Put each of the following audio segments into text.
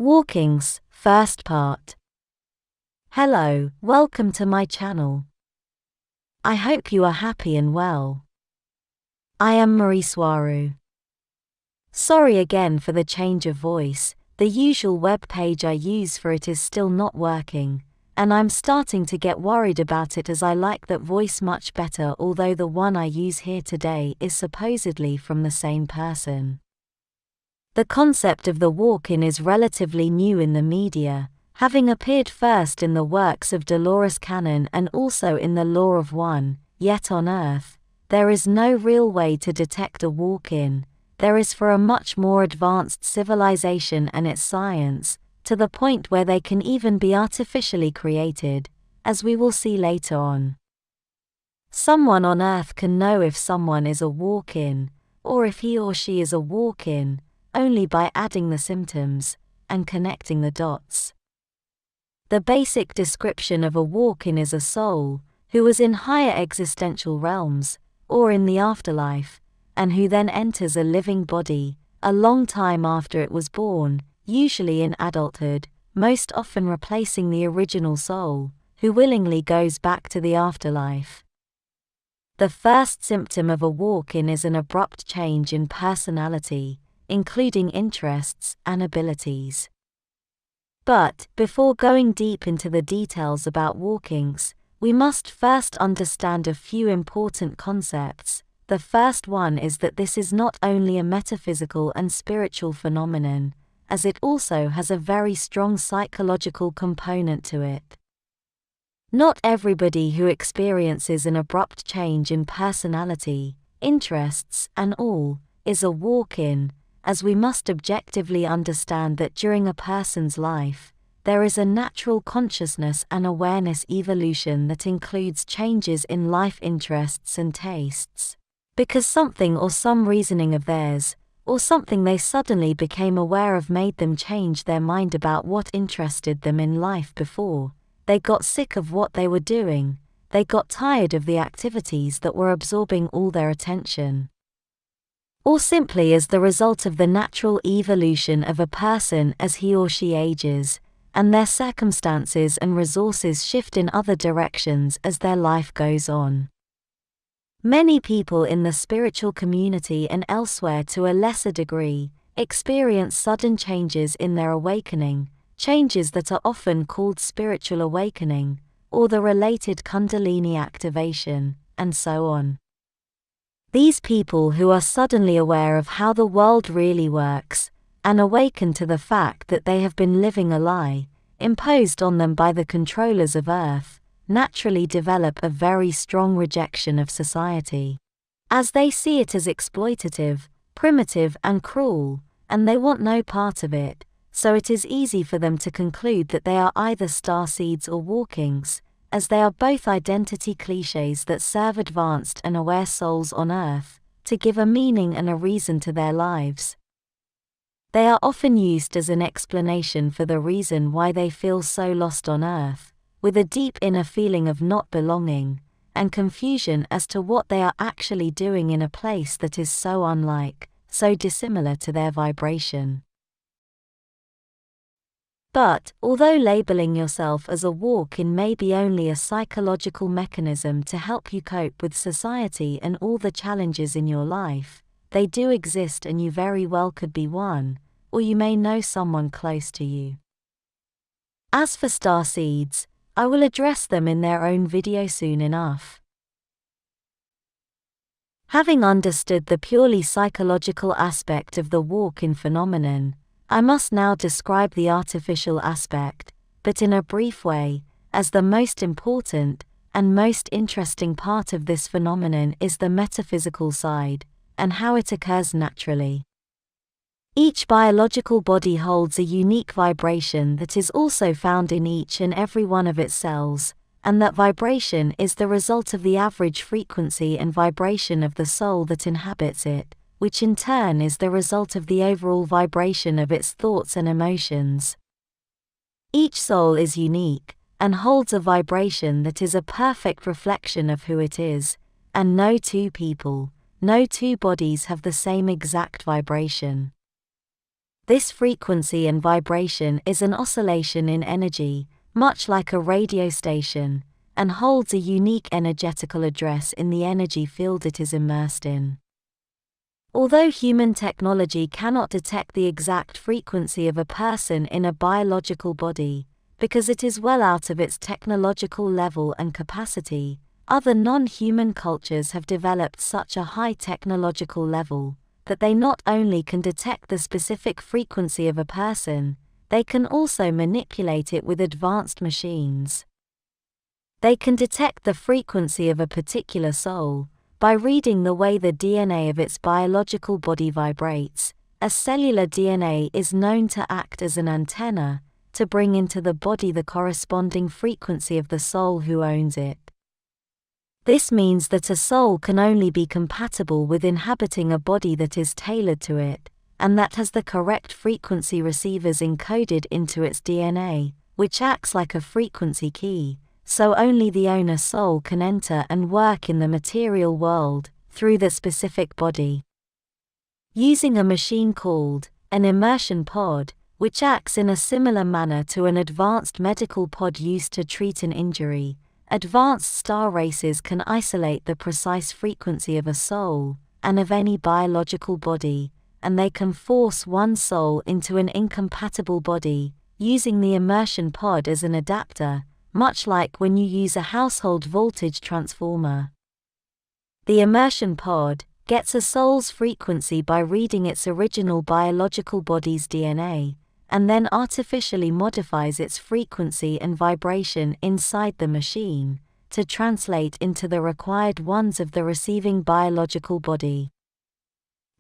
Walkings, first part. Hello, welcome to my channel. I hope you are happy and well. I am Marie Swaru. Sorry again for the change of voice, the usual web page I use for it is still not working, and I'm starting to get worried about it as I like that voice much better, although the one I use here today is supposedly from the same person. The concept of the walk-in is relatively new in the media, having appeared first in the works of Dolores Cannon and also in the Law of One. Yet on Earth, there is no real way to detect a walk-in. There is for a much more advanced civilization and its science, to the point where they can even be artificially created, as we will see later on. Someone on Earth can know if someone is a walk-in, or if he or she is a walk-in, only by adding the symptoms and connecting the dots. The basic description of a walk-in is a soul who was in higher existential realms, or in the afterlife, and who then enters a living body a long time after it was born, usually in adulthood, most often replacing the original soul, who willingly goes back to the afterlife. The first symptom of a walk-in is an abrupt change in personality, including interests and abilities. But, before going deep into the details about walkings, we must first understand a few important concepts. The first one is that this is not only a metaphysical and spiritual phenomenon, as it also has a very strong psychological component to it. Not everybody who experiences an abrupt change in personality, interests, and all, is a walk-in, as we must objectively understand that during a person's life, there is a natural consciousness and awareness evolution that includes changes in life interests and tastes. Because something or some reasoning of theirs, or something they suddenly became aware of made them change their mind about what interested them in life before. They got sick of what they were doing, they got tired of the activities that were absorbing all their attention. Or simply as the result of the natural evolution of a person as he or she ages, and their circumstances and resources shift in other directions as their life goes on. Many people in the spiritual community and elsewhere to a lesser degree, experience sudden changes in their awakening, changes that are often called spiritual awakening, or the related Kundalini activation, and so on. These people who are suddenly aware of how the world really works, and awaken to the fact that they have been living a lie, imposed on them by the controllers of Earth, naturally develop a very strong rejection of society. As they see it as exploitative, primitive and cruel, and they want no part of it, so it is easy for them to conclude that they are either starseeds or walkings, as they are both identity cliches that serve advanced and aware souls on Earth, to give a meaning and a reason to their lives. They are often used as an explanation for the reason why they feel so lost on Earth, with a deep inner feeling of not belonging, and confusion as to what they are actually doing in a place that is so unlike, so dissimilar to their vibration. But, although labeling yourself as a walk-in may be only a psychological mechanism to help you cope with society and all the challenges in your life, they do exist and you very well could be one, or you may know someone close to you. As for starseeds, I will address them in their own video soon enough. Having understood the purely psychological aspect of the walk-in phenomenon, I must now describe the artificial aspect, but in a brief way, as the most important and most interesting part of this phenomenon is the metaphysical side, and how it occurs naturally. Each biological body holds a unique vibration that is also found in each and every one of its cells, and that vibration is the result of the average frequency and vibration of the soul that inhabits it, which in turn is the result of the overall vibration of its thoughts and emotions. Each soul is unique, and holds a vibration that is a perfect reflection of who it is, and no two people, no two bodies have the same exact vibration. This frequency and vibration is an oscillation in energy, much like a radio station, and holds a unique energetical address in the energy field it is immersed in. Although human technology cannot detect the exact frequency of a person in a biological body, because it is well out of its technological level and capacity, other non-human cultures have developed such a high technological level that they not only can detect the specific frequency of a person, they can also manipulate it with advanced machines. They can detect the frequency of a particular soul by reading the way the DNA of its biological body vibrates. A cellular DNA is known to act as an antenna to bring into the body the corresponding frequency of the soul who owns it. This means that a soul can only be compatible with inhabiting a body that is tailored to it, and that has the correct frequency receivers encoded into its DNA, which acts like a frequency key, so only the owner soul can enter and work in the material world through the specific body. Using a machine called an immersion pod, which acts in a similar manner to an advanced medical pod used to treat an injury, advanced star races can isolate the precise frequency of a soul and of any biological body, and they can force one soul into an incompatible body, using the immersion pod as an adapter, much like when you use a household voltage transformer. The immersion pod gets a soul's frequency by reading its original biological body's DNA, and then artificially modifies its frequency and vibration inside the machine to translate into the required ones of the receiving biological body,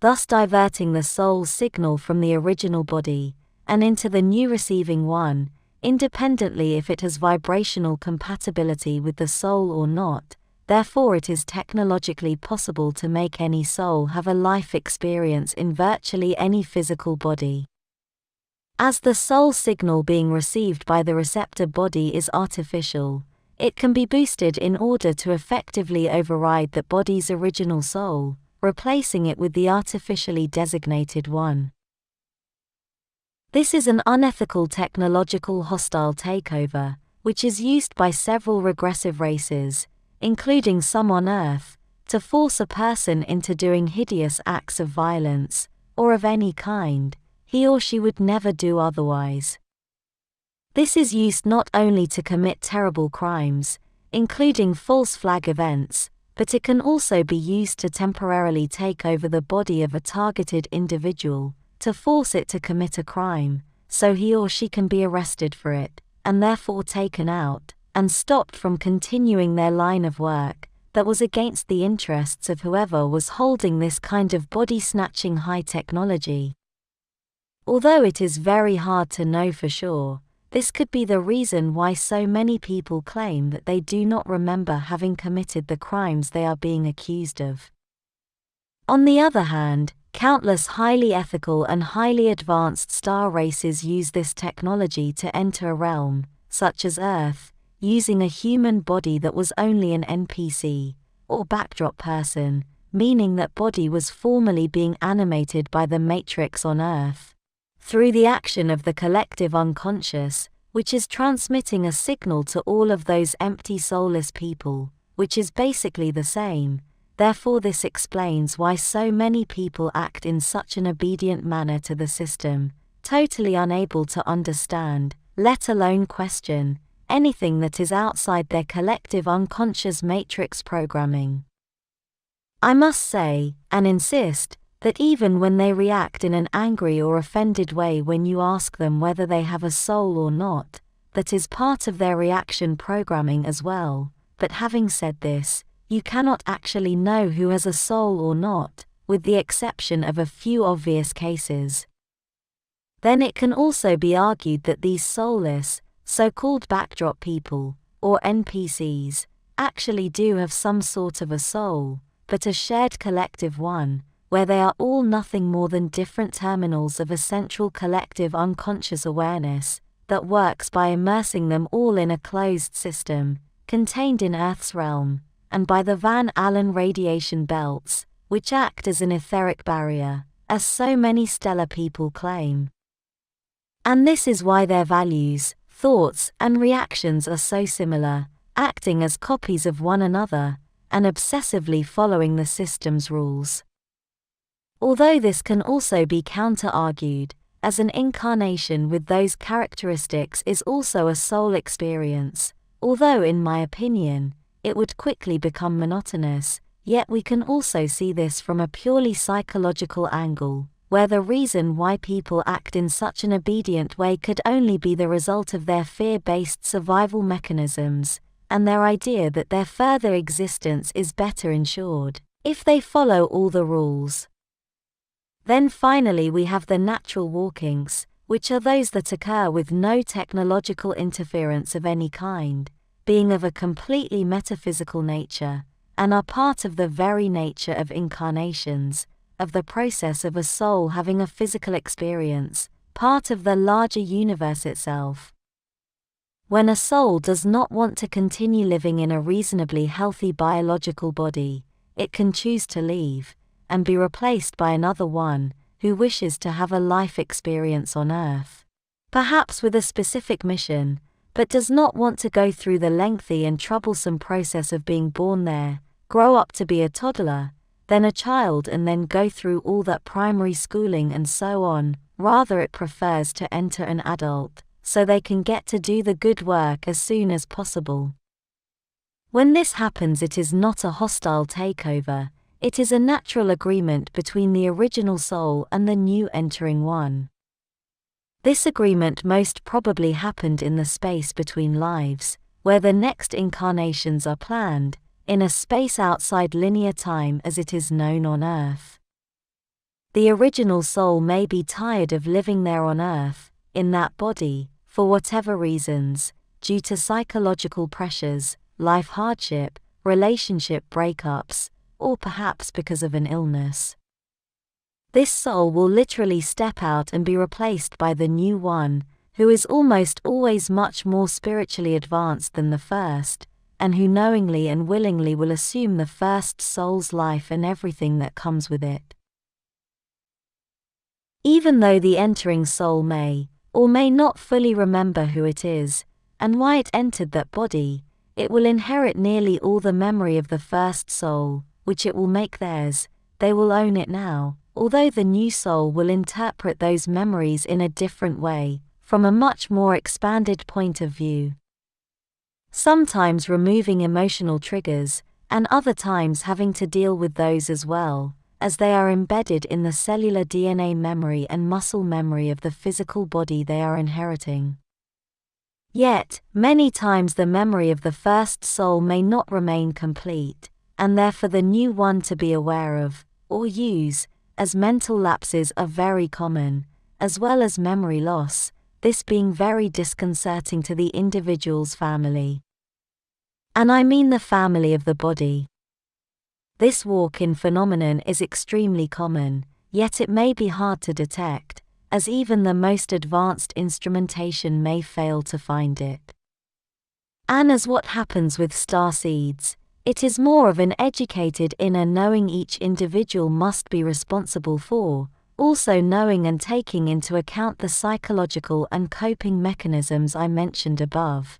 thus diverting the soul's signal from the original body and into the new receiving one, independently if it has vibrational compatibility with the soul or not. Therefore, it is technologically possible to make any soul have a life experience in virtually any physical body. As the soul signal being received by the receptor body is artificial, it can be boosted in order to effectively override that body's original soul, replacing it with the artificially designated one. This is an unethical technological hostile takeover, which is used by several regressive races, including some on Earth, to force a person into doing hideous acts of violence, or of any kind he or she would never do otherwise. This is used not only to commit terrible crimes, including false flag events, but it can also be used to temporarily take over the body of a targeted individual, to force it to commit a crime, so he or she can be arrested for it, and therefore taken out, and stopped from continuing their line of work that was against the interests of whoever was holding this kind of body-snatching high technology. Although it is very hard to know for sure, this could be the reason why so many people claim that they do not remember having committed the crimes they are being accused of. On the other hand, countless highly ethical and highly advanced star races use this technology to enter a realm, such as Earth, using a human body that was only an NPC, or backdrop person, meaning that body was formerly being animated by the Matrix on Earth, through the action of the collective unconscious, which is transmitting a signal to all of those empty soulless people, which is basically the same. Therefore, this explains why so many people act in such an obedient manner to the system, totally unable to understand, let alone question, anything that is outside their collective unconscious matrix programming. I must say, and insist, that even when they react in an angry or offended way when you ask them whether they have a soul or not, that is part of their reaction programming as well. But having said this, you cannot actually know who has a soul or not, with the exception of a few obvious cases. Then it can also be argued that these soulless, so-called backdrop people, or NPCs, actually do have some sort of a soul, but a shared collective one, where they are all nothing more than different terminals of a central collective unconscious awareness that works by immersing them all in a closed system, contained in Earth's realm, and by the Van Allen radiation belts, which act as an etheric barrier, as so many stellar people claim. And this is why their values, thoughts, and reactions are so similar, acting as copies of one another, and obsessively following the system's rules. Although this can also be counter-argued, as an incarnation with those characteristics is also a soul experience, although in my opinion, it would quickly become monotonous, yet we can also see this from a purely psychological angle, where the reason why people act in such an obedient way could only be the result of their fear-based survival mechanisms, and their idea that their further existence is better ensured if they follow all the rules. Then finally we have the natural walkings, which are those that occur with no technological interference of any kind, being of a completely metaphysical nature, and are part of the very nature of incarnations, of the process of a soul having a physical experience, part of the larger universe itself. When a soul does not want to continue living in a reasonably healthy biological body, it can choose to leave, and be replaced by another one, who wishes to have a life experience on Earth. Perhaps with a specific mission, but does not want to go through the lengthy and troublesome process of being born there, grow up to be a toddler, then a child and then go through all that primary schooling and so on. Rather it prefers to enter an adult, so they can get to do the good work as soon as possible. When this happens, it is not a hostile takeover, it is a natural agreement between the original soul and the new entering one. This agreement most probably happened in the space between lives, where the next incarnations are planned, in a space outside linear time as it is known on Earth. The original soul may be tired of living there on Earth, in that body, for whatever reasons, due to psychological pressures, life hardship, relationship breakups, or perhaps because of an illness. This soul will literally step out and be replaced by the new one, who is almost always much more spiritually advanced than the first, and who knowingly and willingly will assume the first soul's life and everything that comes with it. Even though the entering soul may, or may not fully remember who it is, and why it entered that body, it will inherit nearly all the memory of the first soul, which it will make theirs. They will own it now, although the new soul will interpret those memories in a different way, from a much more expanded point of view. Sometimes removing emotional triggers, and other times having to deal with those as well, as they are embedded in the cellular DNA memory and muscle memory of the physical body they are inheriting. Yet, many times the memory of the first soul may not remain complete, and therefore the new one to be aware of, or use, as mental lapses are very common, as well as memory loss, this being very disconcerting to the individual's family. And I mean the family of the body. This walk-in phenomenon is extremely common, yet it may be hard to detect, as even the most advanced instrumentation may fail to find it. And as what happens with star seeds, it is more of an educated inner knowing each individual must be responsible for, also knowing and taking into account the psychological and coping mechanisms I mentioned above.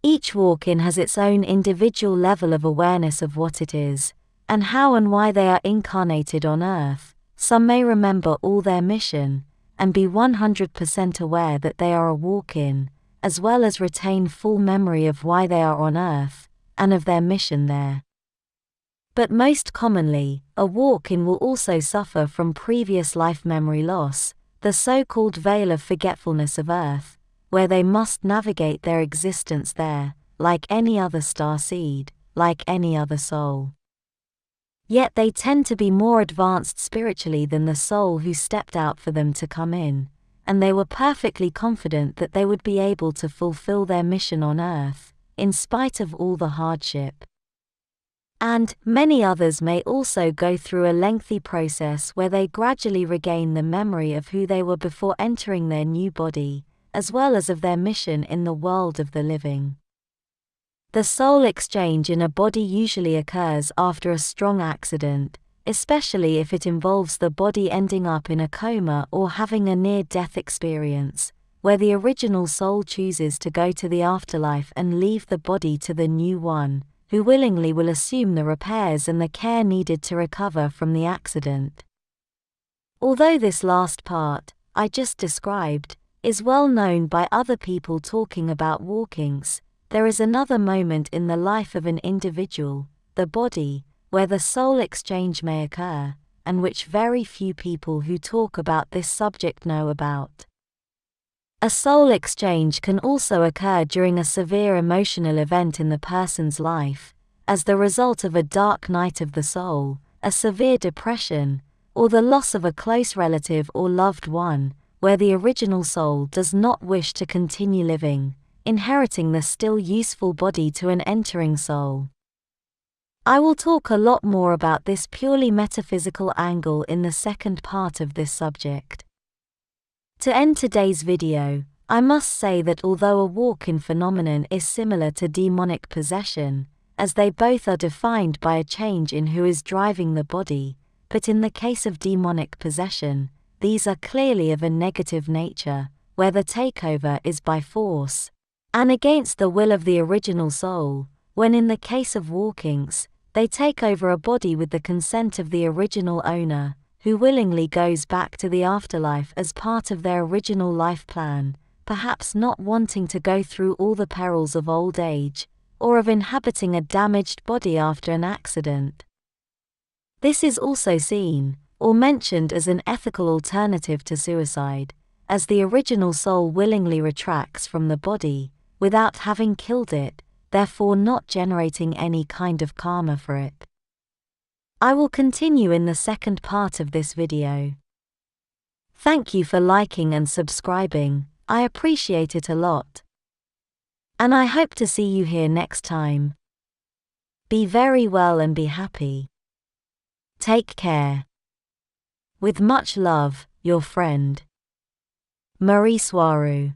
Each walk-in has its own individual level of awareness of what it is, and how and why they are incarnated on Earth. Some may remember all their mission, and be 100% aware that they are a walk-in, as well as retain full memory of why they are on Earth, and of their mission there. But most commonly, a walk-in will also suffer from previous life memory loss, the so-called veil of forgetfulness of Earth, where they must navigate their existence there, like any other star seed, like any other soul. Yet they tend to be more advanced spiritually than the soul who stepped out for them to come in, and they were perfectly confident that they would be able to fulfill their mission on Earth, in spite of all the hardship. And many others may also go through a lengthy process where they gradually regain the memory of who they were before entering their new body, as well as of their mission in the world of the living. The soul exchange in a body usually occurs after a strong accident, especially if it involves the body ending up in a coma or having a near-death experience, where the original soul chooses to go to the afterlife and leave the body to the new one, who willingly will assume the repairs and the care needed to recover from the accident. Although this last part, I just described, is well known by other people talking about walkings, there is another moment in the life of an individual, the body, where the soul exchange may occur, and which very few people who talk about this subject know about. A soul exchange can also occur during a severe emotional event in the person's life, as the result of a dark night of the soul, a severe depression, or the loss of a close relative or loved one, where the original soul does not wish to continue living, inheriting the still useful body to an entering soul. I will talk a lot more about this purely metaphysical angle in the second part of this subject. To end today's video, I must say that although a walk-in phenomenon is similar to demonic possession, as they both are defined by a change in who is driving the body, but in the case of demonic possession, these are clearly of a negative nature, where the takeover is by force, and against the will of the original soul, when in the case of walkings, they take over a body with the consent of the original owner, who willingly goes back to the afterlife as part of their original life plan, perhaps not wanting to go through all the perils of old age, or of inhabiting a damaged body after an accident. This is also seen, or mentioned as an ethical alternative to suicide, as the original soul willingly retracts from the body, without having killed it, therefore not generating any kind of karma for it. I will continue in the second part of this video. Thank you for liking and subscribing, I appreciate it a lot. And I hope to see you here next time. Be very well and be happy. Take care. With much love, your friend, Marie Soirou.